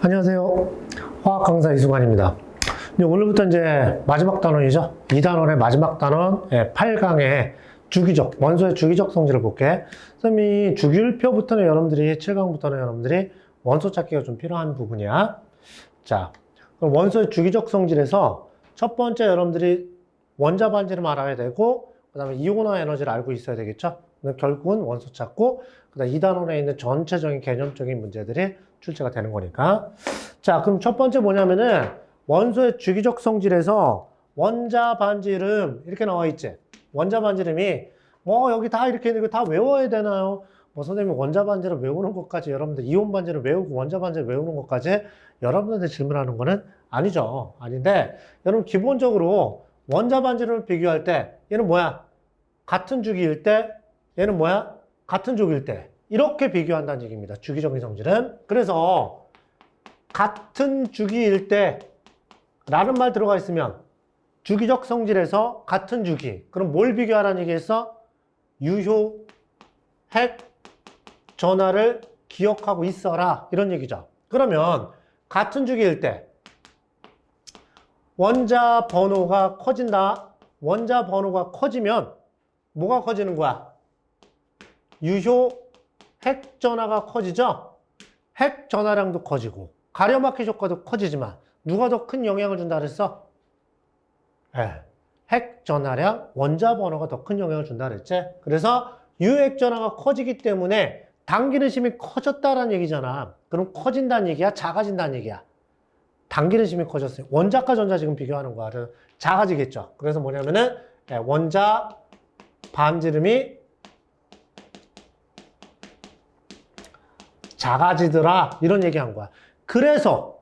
안녕하세요. 화학 강사 이수관입니다. 오늘부터 이제 마지막 단원이죠. 2단원의 마지막 단원 8강의 주기적, 원소의 주기적 성질을 볼게. 선생님이 주기율표부터는 여러분들이 7강부터는 여러분들이 원소 찾기가 좀 필요한 부분이야. 자, 그럼 원소의 주기적 성질에서 첫 번째 여러분들이 원자 반지름 알아야 되고, 그 다음에 이온화 에너지를 알고 있어야 되겠죠. 결국은 원소 찾고, 그 다음 2단원에 있는 전체적인 개념적인 문제들이 출제가 되는 거니까. 자, 그럼 첫 번째 뭐냐면은 원소의 주기적 성질에서 원자 반지름 이렇게 나와 있지. 원자 반지름이 여기 다 이렇게 있는 거 다 외워야 되나요? 선생님이 원자 반지름 외우는 것까지, 여러분들 이온 반지름 외우고 원자 반지름 외우는 것까지 여러분들한테 질문하는 거는 아니죠. 아닌데, 여러분 기본적으로 원자 반지름을 비교할 때 얘는 뭐야? 같은 주기일 때, 얘는 뭐야? 같은 족일 때. 이렇게 비교한다는 얘기입니다. 주기적인 성질은. 그래서 같은 주기일 때 라는 말 들어가 있으면 주기적 성질에서 같은 주기. 그럼 뭘 비교하라는 얘기했어? 유효, 핵, 전하를 기억하고 있어라. 이런 얘기죠. 그러면 같은 주기일 때 원자 번호가 커진다. 원자 번호가 커지면 뭐가 커지는 거야? 유효, 핵 전하가 커지죠? 핵 전하량도 커지고 가려막기 효과도 커지지만 누가 더 큰 영향을 준다 그랬어? 핵 전하량, 원자 번호가 더 큰 영향을 준다 그랬지? 그래서 유핵 전하가 커지기 때문에 당기는 힘이 커졌다라는 얘기잖아. 그럼 커진다는 얘기야? 작아진다는 얘기야? 당기는 힘이 커졌어요. 원자과 전자 지금 비교하는 거야. 작아지겠죠. 그래서 뭐냐면은 원자 반지름이 작아지더라 이런 얘기한 거야. 그래서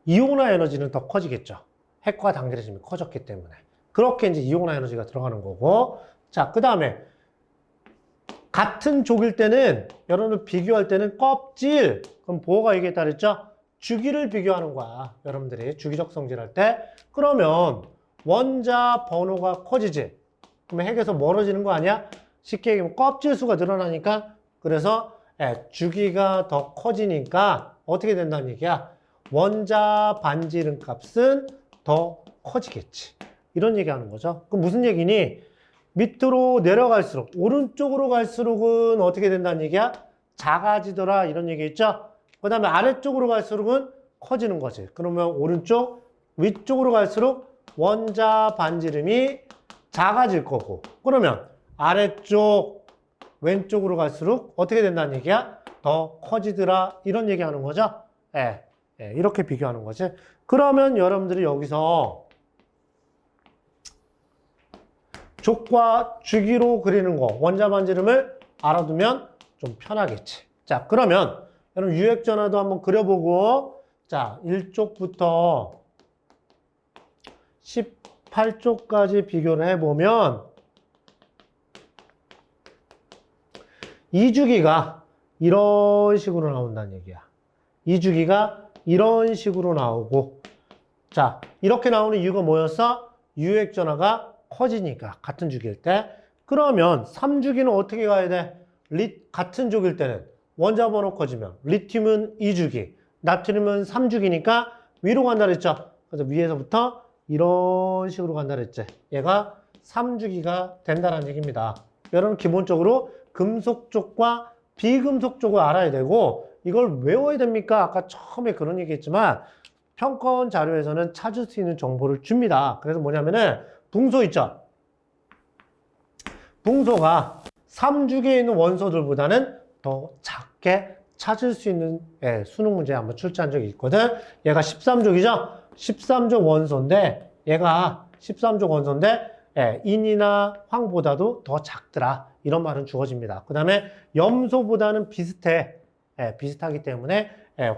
이온화 에너지는 더 커지겠죠. 핵과 당기는 힘이 커졌기 때문에. 그렇게 이제 이온화 에너지가 들어가는 거고. 자, 그 다음에 같은 족일 때는 여러분들 비교할 때는 껍질, 그럼 보호가 얘기했다 그랬죠? 주기를 비교하는 거야. 여러분들이 주기적 성질할 때. 그러면 원자 번호가 커지지. 그러면 핵에서 멀어지는 거 아니야? 쉽게 얘기하면 껍질 수가 늘어나니까. 그래서 주기가 더 커지니까 어떻게 된다는 얘기야? 원자 반지름 값은 더 커지겠지. 이런 얘기하는 거죠. 그럼 무슨 얘기니? 밑으로 내려갈수록, 오른쪽으로 갈수록은 어떻게 된다는 얘기야? 작아지더라 이런 얘기 있죠? 그 다음에 아래쪽으로 갈수록은 커지는 거지. 그러면 오른쪽, 위쪽으로 갈수록 원자 반지름이 작아질 거고, 그러면 아래쪽, 왼쪽으로 갈수록 어떻게 된다는 얘기야? 더 커지더라 이런 얘기하는 거죠. 이렇게 비교하는 거지. 그러면 여러분들이 여기서 족과 주기로 그리는 거, 원자 반지름을 알아두면 좀 편하겠지. 자, 그러면 여러분 유핵전화도 한번 그려보고, 자, 1쪽부터 18쪽까지 비교를 해보면 이 주기가 이런 식으로 나온다는 얘기야. 이 주기가 이런 식으로 나오고, 자, 이렇게 나오는 이유가 뭐였어? 유핵 전하가 커지니까, 같은 주기일 때. 그러면 3주기는 어떻게 가야 돼? 같은 족일 때는 원자 번호 커지면 리튬은 2주기, 나트륨은 3주기니까 위로 간다 그랬죠? 그래서 위에서부터 이런 식으로 간다 그랬지. 얘가 3주기가 된다는 얘기입니다. 여러분 기본적으로 금속 쪽과 비금속 쪽을 알아야 되고, 이걸 외워야 됩니까? 아까 처음에 그런 얘기 했지만 평가원 자료에서는 찾을 수 있는 정보를 줍니다. 그래서 뭐냐면은 붕소 있죠? 붕소가 3주기에 있는 원소들보다는 더 작게 찾을 수 있는 수능 문제에 한번 출제한 적이 있거든. 얘가 13족이죠? 13족 원소인데, 얘가 13족 원소인데 인이나 황보다도 더 작더라. 이런 말은 주어집니다. 그 다음에 염소보다는 비슷해. 비슷하기 때문에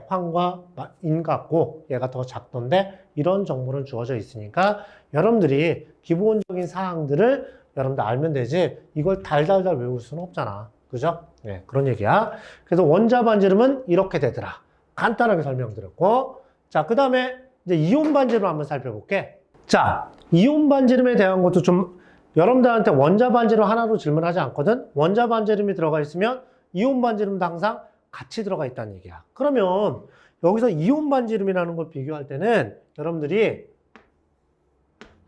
황과 인 같고 얘가 더 작던데, 이런 정보는 주어져 있으니까 여러분들이 기본적인 사항들을 여러분들 알면 되지, 이걸 달달달 외울 수는 없잖아. 그죠? 그런 얘기야. 그래서 원자 반지름은 이렇게 되더라. 간단하게 설명드렸고, 자, 그 다음에 이제 이온 반지름 한번 살펴볼게. 자, 이온 반지름에 대한 것도 좀 여러분들한테 원자 반지름 하나로 질문하지 않거든? 원자 반지름이 들어가 있으면 이온 반지름도 항상 같이 들어가 있다는 얘기야. 그러면 여기서 이온 반지름이라는 걸 비교할 때는 여러분들이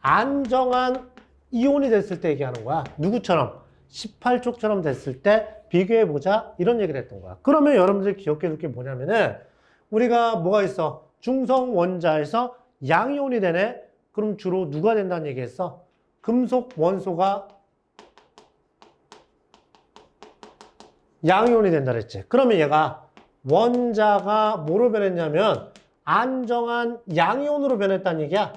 안정한 이온이 됐을 때 얘기하는 거야. 누구처럼? 18족처럼 됐을 때 비교해보자. 이런 얘기를 했던 거야. 그러면 여러분들 기억해 둘 게 뭐냐면은 우리가 뭐가 있어? 중성 원자에서 양이온이 되네? 그럼 주로 누가 된다는 얘기했어? 금속 원소가 양이온이 된다 그랬지. 그러면 얘가 원자가 뭐로 변했냐면 안정한 양이온으로 변했다는 얘기야.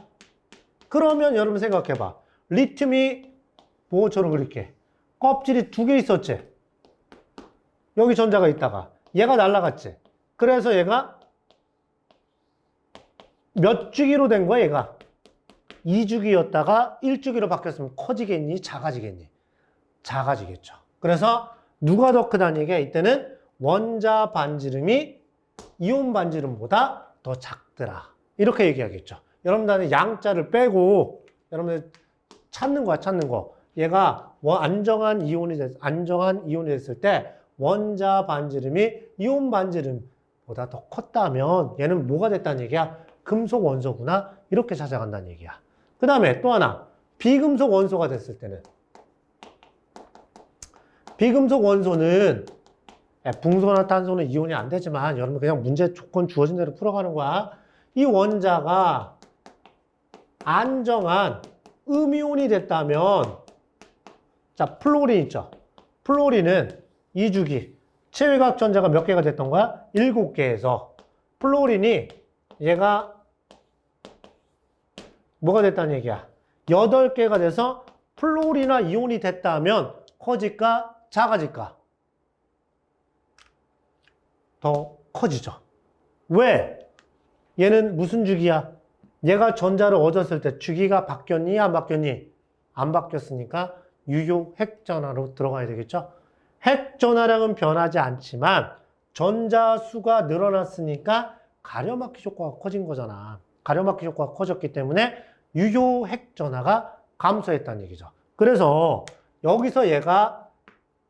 그러면 여러분 생각해봐. 리튬이 뭐처럼 그렇게 껍질이 2개 있었지. 여기 전자가 있다가 얘가 날아갔지. 그래서 얘가 몇 주기로 된 거야 얘가? 2주기였다가 1주기로 바뀌었으면 커지겠니? 작아지겠니? 작아지겠죠. 그래서 누가 더 크다는 얘기야? 이때는 원자 반지름이 이온 반지름보다 더 작더라. 이렇게 얘기하겠죠. 여러분들은 양자를 빼고 여러분들 찾는 거야, 찾는 거. 얘가 안정한 이온이 됐을 때 원자 반지름이 이온 반지름보다 더 컸다면 얘는 뭐가 됐다는 얘기야? 금속 원소구나. 이렇게 찾아간다는 얘기야. 그 다음에 또 하나. 비금속 원소가 됐을 때는 비금속 원소는 붕소나 탄소는 이온이 안 되지만 여러분 그냥 문제 조건 주어진 대로 풀어가는 거야. 이 원자가 안정한 음이온이 됐다면 자, 플로린 있죠. 플로린은 2주기 체외각 전자가 몇 개가 됐던 거야? 7개에서 플로린이 얘가 뭐가 됐다는 얘기야? 8개가 돼서 플로리나 이온이 됐다면 커질까? 작아질까? 더 커지죠. 왜? 얘는 무슨 주기야? 얘가 전자를 얻었을 때 주기가 바뀌었니? 안 바뀌었니? 안 바뀌었으니까 유효 핵전화로 들어가야 되겠죠? 핵전화량은 변하지 않지만 전자 수가 늘어났으니까 가려막기 효과가 커진 거잖아. 가려막기 효과가 커졌기 때문에 유효 핵전화가 감소했다는 얘기죠. 그래서 여기서 얘가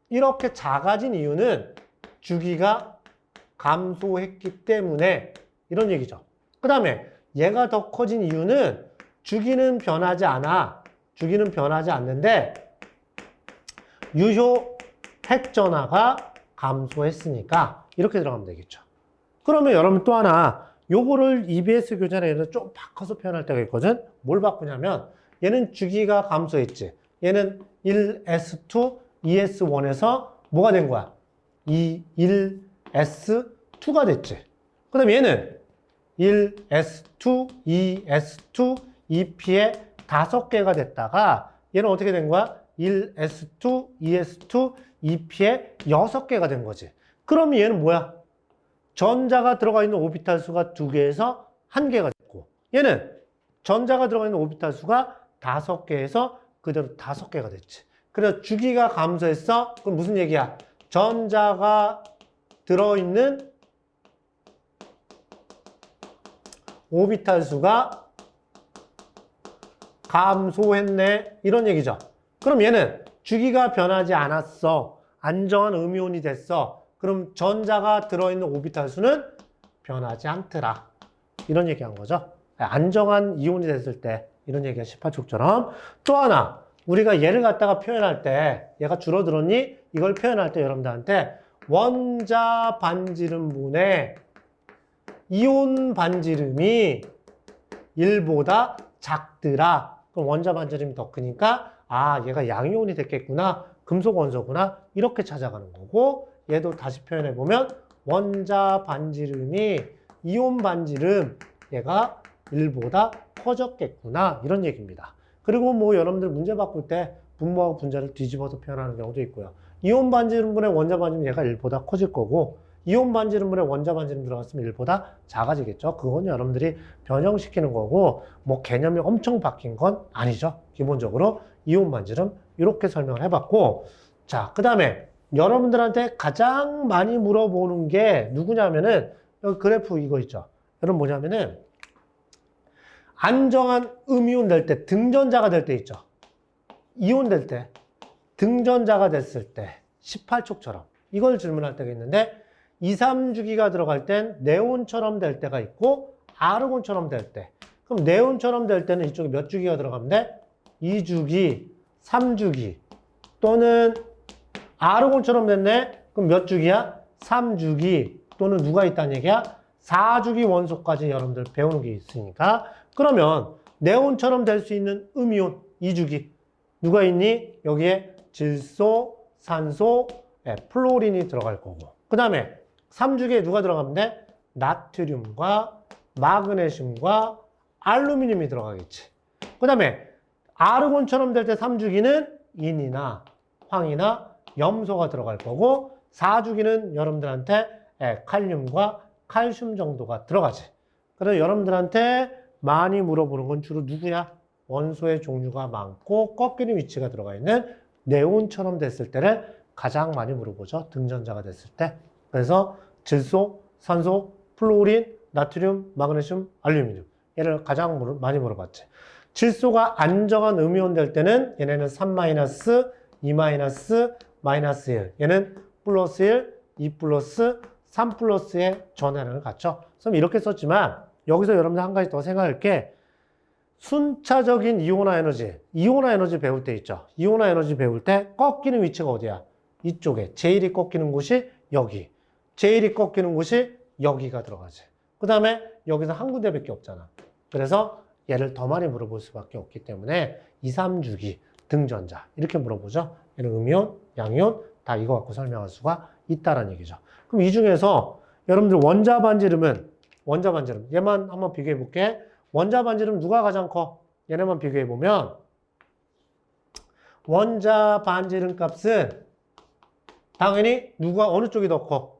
이렇게 작아진 이유는 주기가 감소했기 때문에 이런 얘기죠. 그 다음에 얘가 더 커진 이유는 주기는 변하지 않아. 주기는 변하지 않는데 유효 핵전화가 감소했으니까 이렇게 들어가면 되겠죠. 그러면 여러분 또 하나 요거를 EBS 교재나 좀 바꿔서 표현할 때가 있거든. 뭘 바꾸냐면 얘는 주기가 감소했지. 얘는 1S2, 2S1에서 뭐가 된 거야? 1S2가 됐지. 그 다음에 얘는 1S2, 2S2, 2P에 5개가 됐다가 얘는 어떻게 된 거야? 1S2, 2S2, 2P에 6개가 된 거지. 그럼 얘는 뭐야? 전자가 들어가 있는 오비탈 수가 2개에서 1개가 됐고 얘는 전자가 들어가 있는 오비탈 수가 5개에서 그대로 5개가 됐지. 그래서 주기가 감소했어? 그럼 무슨 얘기야? 전자가 들어있는 오비탈 수가 감소했네. 이런 얘기죠. 그럼 얘는 주기가 변하지 않았어. 안정한 음이온이 됐어. 그럼 전자가 들어있는 오비탈 수는 변하지 않더라. 이런 얘기한 거죠. 안정한 이온이 됐을 때 이런 얘기가 18촉처럼. 또 하나 우리가 얘를 갖다가 표현할 때 얘가 줄어들었니? 이걸 표현할 때 여러분들한테 원자 반지름분의 이온 반지름이 1보다 작더라. 그럼 원자 반지름이 더 크니까 아 얘가 양이온이 됐겠구나. 금속 원소구나. 이렇게 찾아가는 거고 얘도 다시 표현해보면 원자 반지름이 이온 반지름 얘가 1보다 커졌겠구나. 이런 얘기입니다. 그리고 뭐 여러분들 문제 바꿀 때 분모하고 분자를 뒤집어서 표현하는 경우도 있고요. 이온 반지름분의 원자 반지름 얘가 1보다 커질 거고 이온 반지름분의 원자 반지름 들어갔으면 1보다 작아지겠죠. 그건 여러분들이 변형시키는 거고 뭐 개념이 엄청 바뀐 건 아니죠. 기본적으로 이온 반지름 이렇게 설명을 해봤고 자, 그 다음에 여러분들한테 가장 많이 물어보는 게 누구냐면은 여기 그래프 이거 있죠. 여러분 뭐냐면은 안정한 음이온 될 때 등전자가 될 때 있죠. 이온 될 때 등전자가 됐을 때 18촉처럼 이걸 질문할 때가 있는데 2, 3주기가 들어갈 땐 네온처럼 될 때가 있고 아르곤처럼 될 때. 그럼 네온처럼 될 때는 이쪽에 몇 주기가 들어가면 돼? 2주기, 3주기. 또는 아르곤처럼 됐네? 그럼 몇 주기야? 3주기. 또는 누가 있다는 얘기야? 4주기 원소까지 여러분들 배우는 게 있으니까. 그러면 네온처럼 될 수 있는 음이온 2주기. 누가 있니? 여기에 질소, 산소, 플로린이 들어갈 거고. 그 다음에 3주기에 누가 들어가면 돼? 나트륨과 마그네슘과 알루미늄이 들어가겠지. 그 다음에 아르곤처럼 될 때 3주기는 인이나 황이나 염소가 들어갈 거고 4주기는 여러분들한테 칼륨과 칼슘 정도가 들어가지. 그래서 여러분들한테 많이 물어보는 건 주로 누구야? 원소의 종류가 많고 꺾이는 위치가 들어가 있는 네온처럼 됐을 때를 가장 많이 물어보죠. 등전자가 됐을 때. 그래서 질소, 산소, 플로린, 나트륨, 마그네슘, 알루미늄. 얘를 가장 많이 물어봤지. 질소가 안정한 음이온 될 때는 얘네는 3 마이너스, 2 마이너스, 마이너스 1. 얘는 플러스 1, 2 플러스, 3 플러스의 전환을 갖죠. 그럼 이렇게 썼지만 여기서 여러분들 한 가지 더 생각할 게 순차적인 이온화 에너지, 이온화 에너지 배울 때 있죠. 이온화 에너지 배울 때 꺾이는 위치가 어디야? 이쪽에. 제일이 꺾이는 곳이 여기. 제일이 꺾이는 곳이 여기가 들어가지. 그 다음에 여기서 한 군데밖에 없잖아. 그래서 얘를 더 많이 물어볼 수밖에 없기 때문에 2, 3주기 등전자 이렇게 물어보죠. 얘는 음이온, 양이온 다 이거 갖고 설명할 수가 있다는 얘기죠. 그럼 이 중에서 여러분들 원자 반지름은 얘만 한번 비교해 볼게. 원자 반지름 누가 가장 커? 얘네만 비교해 보면 원자 반지름 값은 당연히 어느 쪽이 더 커?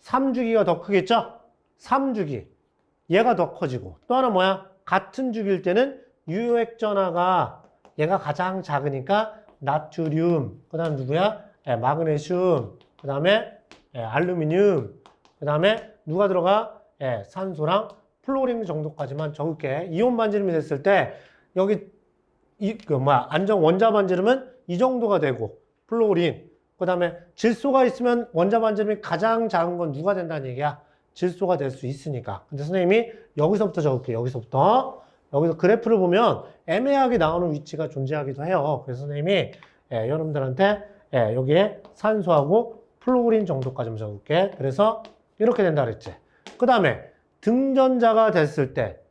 3주기가 더 크겠죠? 3주기. 얘가 더 커지고. 또 하나 뭐야? 같은 주기일 때는 유효액전하가 얘가 가장 작으니까 나트륨, 그 다음 누구야? 마그네슘, 그 다음에 알루미늄, 그 다음에 누가 들어가? 산소랑 플로린 정도까지만 적을게. 이온 반지름이 됐을 때 여기 원자 반지름은 이 정도가 되고 플로린, 그 다음에 질소가 있으면 원자 반지름이 가장 작은 건 누가 된다는 얘기야? 질소가 될 수 있으니까. 근데 선생님이 여기서부터 적을게요. 여기서 그래프를 보면 애매하게 나오는 위치가 존재하기도 해요. 그래서 선생님이 여러분들한테 여기에 산소하고 플로린 정도까지만 적을게. 그래서 이렇게 된다 그랬지. 그 다음에 등전자가 됐을 때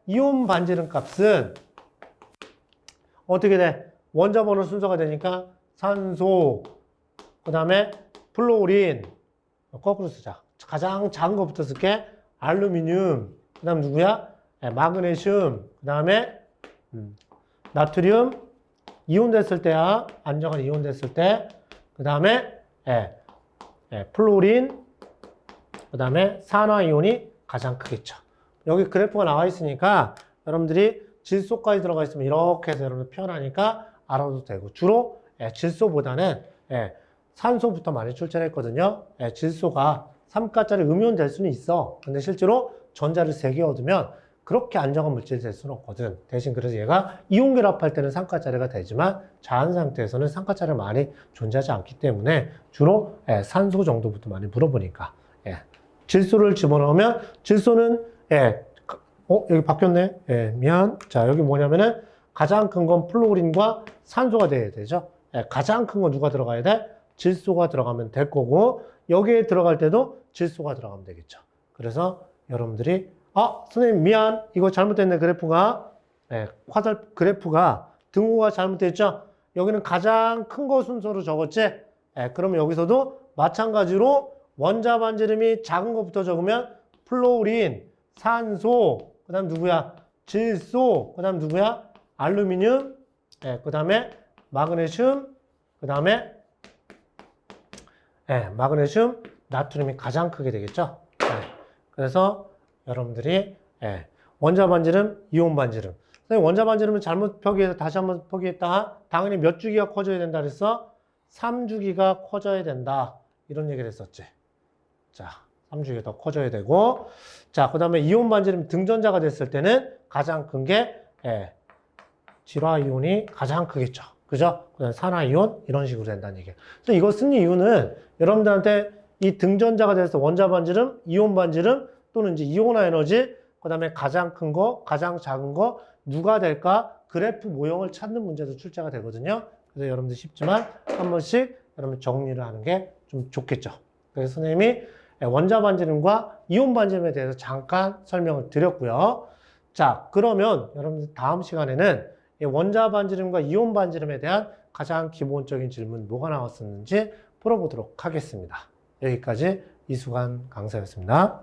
이온 반지름 값은 어떻게 돼? 원자 번호 순서가 되니까 산소, 그 다음에 플로린, 거꾸로 쓰자. 가장 작은 것부터 쓸게. 알루미늄, 그 다음 누구야? 마그네슘, 그 다음에 나트륨, 이온 됐을 때야. 안정한 이온 됐을 때. 그 다음에 플로린, 그 다음에 산화이온이 가장 크겠죠. 여기 그래프가 나와 있으니까 여러분들이 질소까지 들어가 있으면 이렇게 해서 여러분들 표현하니까 알아도 되고 주로 질소보다는 산소부터 많이 출제했거든요. 질소가 3가짜리 음이온 될 수는 있어. 근데 실제로 전자를 3개 얻으면 그렇게 안정한 물질이 될 수는 없거든. 대신 그래서 얘가 이온 결합할 때는 3가짜리가 되지만 자연 상태에서는 3가짜리가 많이 존재하지 않기 때문에 주로 산소 정도부터 많이 물어보니까 질소를 집어넣으면 질소는 여기 바뀌었네. 미안. 자, 여기 뭐냐면은 가장 큰 건 플로린과 산소가 돼야 되죠. 가장 큰 건 누가 들어가야 돼? 질소가 들어가면 될 거고 여기에 들어갈 때도 질소가 들어가면 되겠죠. 그래서 여러분들이 선생님 미안. 이거 잘못됐네 그래프가. 그래프가 등호가 잘못됐죠. 여기는 가장 큰 거 순서로 적었지. 그러면 여기서도 마찬가지로 원자 반지름이 작은 것부터 적으면 플로린, 산소, 그 다음 누구야? 질소, 그 다음 누구야? 알루미늄, 그 다음에 마그네슘, 그 다음에 마그네슘, 나트륨이 가장 크게 되겠죠. 그래서 여러분들이 원자 반지름, 이온 반지름. 선생님 원자 반지름은 잘못 표기해서 다시 한번 표기했다. 당연히 몇 주기가 커져야 된다 그랬어? 3주기가 커져야 된다. 이런 얘기를 했었지. 자, 3주기가 더 커져야 되고. 자, 그 다음에 이온 반지름 등전자가 됐을 때는 가장 큰 게 질화이온이 가장 크겠죠. 그죠? 그 다음에 산화이온 이런 식으로 된다는 얘기예요. 그래서 이거 쓴 이유는 여러분들한테 이 등전자가 돼서 원자 반지름, 이온 반지름 또는 이제 이온화 에너지, 그 다음에 가장 큰 거, 가장 작은 거 누가 될까? 그래프 모형을 찾는 문제도 출제가 되거든요. 그래서 여러분들 쉽지만 한 번씩 여러분 정리를 하는 게 좀 좋겠죠. 그래서 선생님이 원자 반지름과 이온 반지름에 대해서 잠깐 설명을 드렸고요. 자, 그러면 여러분들 다음 시간에는 원자 반지름과 이온 반지름에 대한 가장 기본적인 질문 뭐가 나왔었는지 풀어보도록 하겠습니다. 여기까지 이수관 강사였습니다.